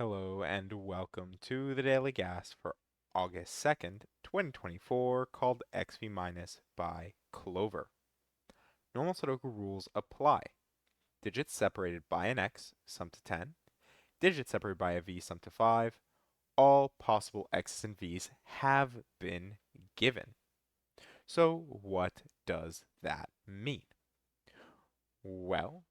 Hello and welcome to the Daily Gas for August 2nd, 2024, called XV minus by Clover. Normal Sudoku rules apply. Digits separated by an X sum to 10. Digits separated by a V sum to 5. All possible X's and V's have been given. So what does that mean? Well,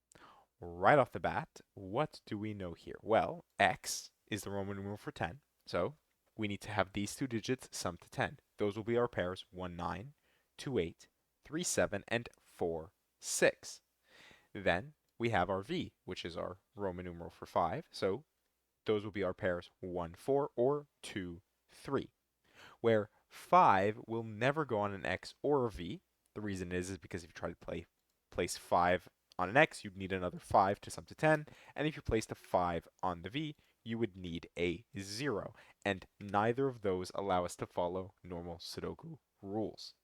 right off the bat, what do we know here? Well, X is the Roman numeral for 10, so we need to have these two digits sum to 10. Those will be our pairs 1, 9, 2, 8, 3, 7, and 4, 6. Then we have our V, which is our Roman numeral for 5, so those will be our pairs 1, 4, or 2, 3, where 5 will never go on an X or a V. The reason is because if you try to place 5 on an X, you'd need another 5 to sum to 10, and if you placed a 5 on the V, you would need a 0, and neither of those allow us to follow normal Sudoku rules.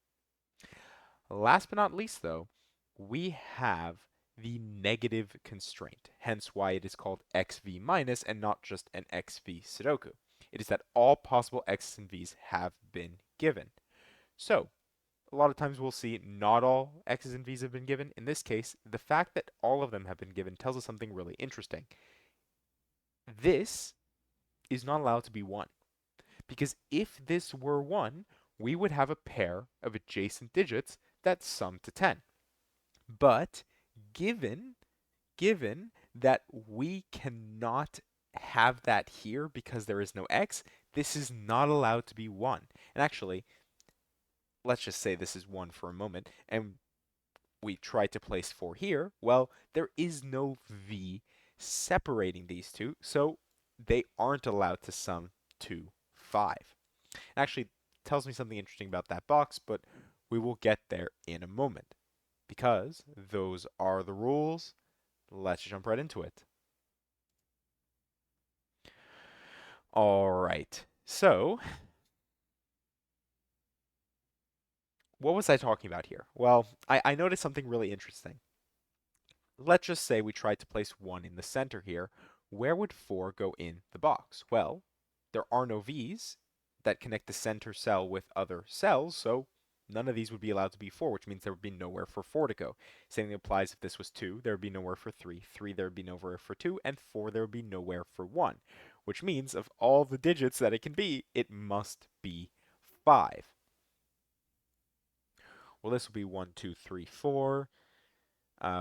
Last but not least, though, we have the negative constraint, hence why it is called XV minus and not just an XV Sudoku. It is that all possible X's and V's have been given. So, a lot of times we'll see not all X's and V's have been given. In this case, the fact that all of them have been given tells us something really interesting. This is not allowed to be 1, because if this were 1, we would have a pair of adjacent digits that sum to 10. But given given that we cannot have that here because there is no x, this is not allowed to be 1. And actually, let's just say this is 1 for a moment, and we try to place 4 here. Well, there is no v separating these two, so they aren't allowed to sum to 5. Actually, it tells me something interesting about that box, but we will get there in a moment. Because those are the rules, let's jump right into it. All right. So, what was I talking about here? Well, I noticed something really interesting. Let's just say we tried to place 1 in the center here. Where would 4 go in the box? Well, there are no V's that connect the center cell with other cells, so none of these would be allowed to be 4, which means there would be nowhere for 4 to go. Same thing applies if this was 2, there would be nowhere for 3, 3 there would be nowhere for 2, and 4 there would be nowhere for 1, which means of all the digits that it can be, it must be 5. Well, this will be 1, 2, 3, 4,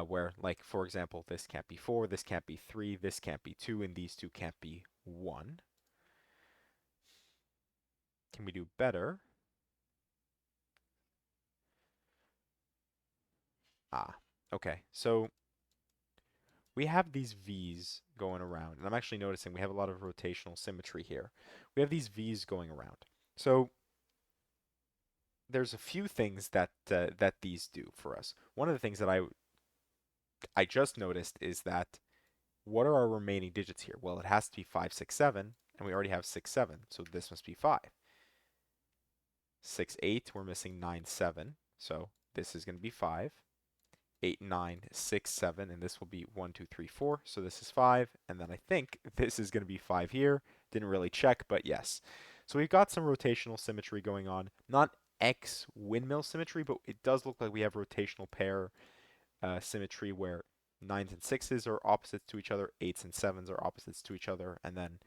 where, like, for example, this can't be 4, this can't be 3, this can't be 2, and these two can't be 1. Can we do better? Ah, okay. So we have these V's going around, and I'm actually noticing we have a lot of rotational symmetry here. We have these V's going around. So there's a few things that these do for us. One of the things that I just noticed is that what are our remaining digits here? Well, it has to be 5, 6, 7, and we already have 6, 7, so this must be 5. 6, 8, we're missing 9, 7, so this is going to be 5. 8, 9, 6, 7, and this will be 1, 2, 3, 4, so this is 5, and then I think this is going to be 5 here. Didn't really check, but yes. So we've got some rotational symmetry going on. Not X windmill symmetry, but it does look like we have rotational pair symmetry where 9s and 6s are opposites to each other, 8s and 7s are opposites to each other, and then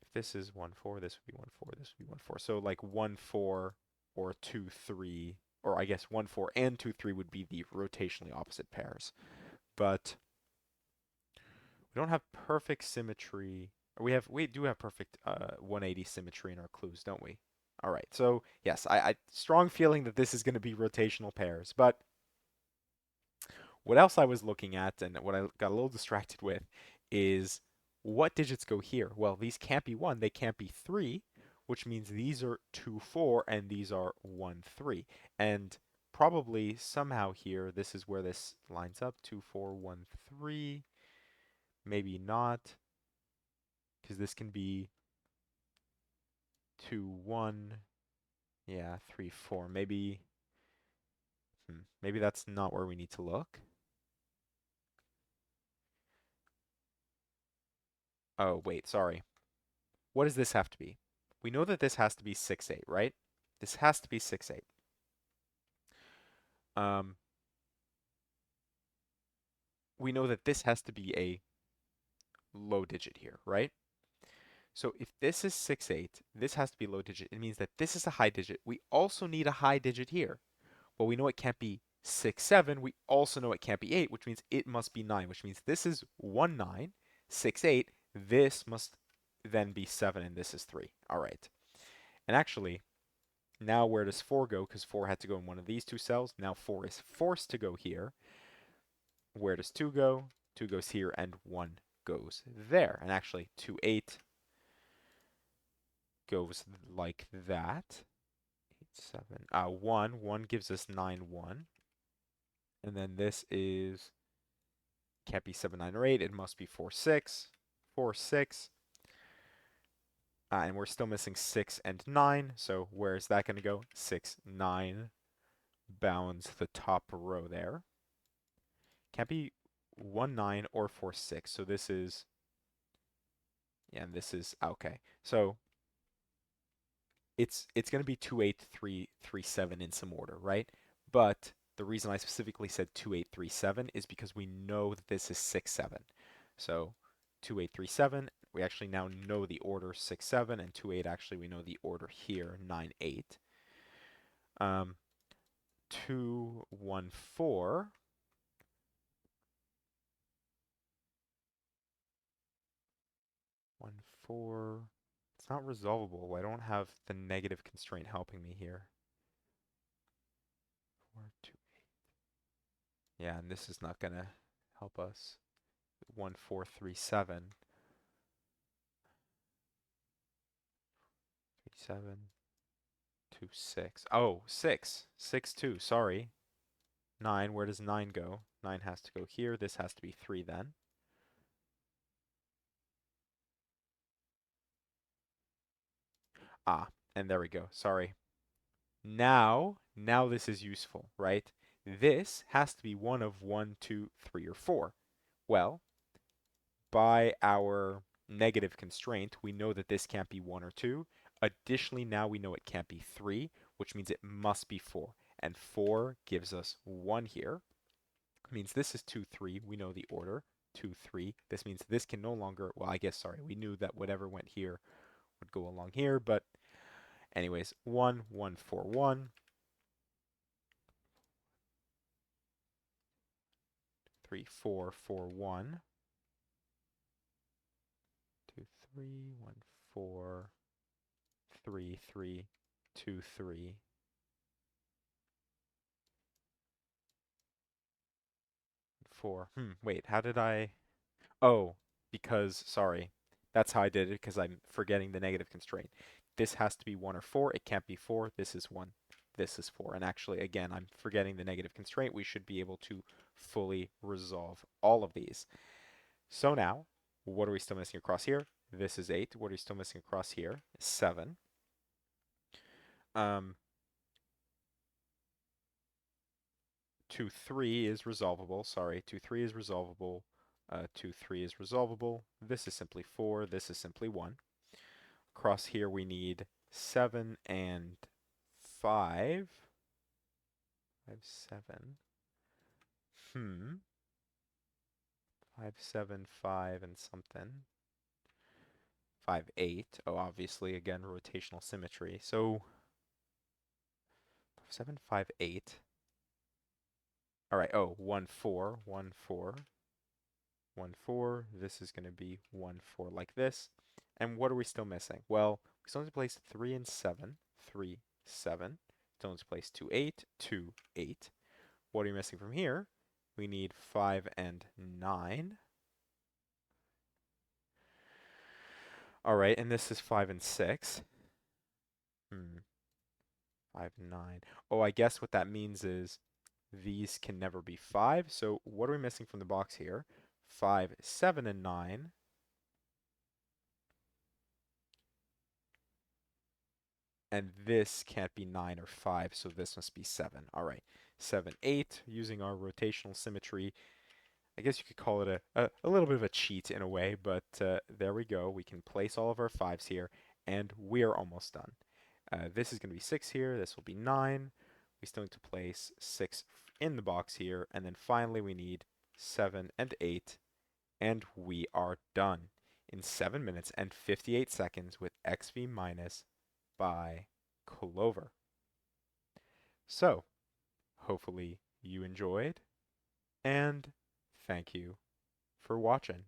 if this is 1, 4, this would be 1, 4, this would be 1, 4. So like 1, 4 or 2, 3, or I guess 1, 4 and 2, 3 would be the rotationally opposite pairs. But we don't have perfect symmetry. Or we do have perfect 180 symmetry in our clues, don't we? All right. So yes, I strong feeling that this is going to be rotational pairs. But what else I was looking at and what I got a little distracted with is what digits go here? Well, these can't be 1, they can't be 3, which means these are 2, 4, and these are 1, 3. And probably somehow here, this is where this lines up, 2, 4, 1, 3. Maybe not, because this can be 2, 1. Yeah, 3, 4. Maybe that's not where we need to look. Oh, wait, sorry. What does this have to be? We know that this has to be 6, 8, right? This has to be 6, 8. Um, we know that this has to be a low digit here, right? So if this is 6, 8, this has to be a low digit. It means that this is a high digit. We also need a high digit here. Well, we know it can't be 6, 7. We also know it can't be 8, which means it must be 9, which means this is 1, 9, 6, 8. This must then be 7, and this is 3. All right. And actually, now where does 4 go? Because 4 had to go in one of these two cells. Now 4 is forced to go here. Where does 2 go? 2 goes here, and 1 goes there. And actually, 2, 8 goes like that. 8, 7, 1. 1 gives us 9, 1. And then this is, can't be 7, 9, or 8. It must be 4, 6. 4, 6. And we're still missing 6 and 9. So where is that going to go? 6, 9 bounds the top row there. Can't be 1, 9 or 4, 6. So this is, yeah, and this is, okay. So it's going to be 2, 8, 3, 3, 7 in some order, right? But the reason I specifically said 2, 8, 3, 7 is because we know that this is 6, 7. So 2, 8, 3, 7, we actually now know the order 6, 7, and 2, 8, actually we know the order here, 9, 8. 2, 1, 4. 1, 4. It's not resolvable. I don't have the negative constraint helping me here. 4, 2. Yeah, and this is not going to help us. 1, 4, 3, 7. 3, 7, 2, 6. Oh, 6. 6, 2. Sorry. 9. Where does 9 go? 9 has to go here. This has to be 3 then. Ah, and there we go. Sorry. Now this is useful, right? This has to be one of 1, 2, 3, or 4. Well, by our negative constraint, we know that this can't be 1 or 2. Additionally, now we know it can't be 3, which means it must be 4. And 4 gives us 1 here. It means this is 2, 3. We know the order. 2, 3. This means this can no longer, well, I guess, sorry, we knew that whatever went here would go along here, but anyways, 1, 1, 4, 1. 3, 4, 4, 1. 2, 3, 1, 4, 3, 3, 2, 3. 4. Wait, how did I? Oh, because, sorry. That's how I did it, because I'm forgetting the negative constraint. This has to be 1 or 4. It can't be 4. This is 1. This is 4. And actually, again, I'm forgetting the negative constraint. We should be able to fully resolve all of these. So now, what are we still missing across here? This is 8. What are we still missing across here? 7. Um, 2, 3 is resolvable. Sorry, 2, 3 is resolvable. 2, 3 is resolvable. This is simply 4. This is simply 1. Across here we need 7 and 5. 5, 7. 5, 7, 5 and something. 5, 8. Oh, obviously, again, rotational symmetry. So 7, 5, 8. All right, oh, 1, 4, 1, 4. 1, 4. This is going to be 1, 4 like this. And what are we still missing? Well, we still need to place 3 and 7. 3, 7. Still need to place 2, 8. 2, 8. What are you missing from here? We need 5 and 9. All right, and this is 5 and 6. 5, 9. Oh, I guess what that means is these can never be 5. So what are we missing from the box here? 5, 7, and 9. And this can't be 9 or 5, so this must be 7. All right, 7, 8. Using our rotational symmetry, I guess you could call it a little bit of a cheat in a way, but there we go. We can place all of our 5s here, and we are almost done. This is going to be 6 here. This will be 9. We still need to place 6 in the box here, and then finally we need 7 and 8, and we are done in 7 minutes and 58 seconds with XV minus by Clover. So, hopefully you enjoyed, and thank you for watching.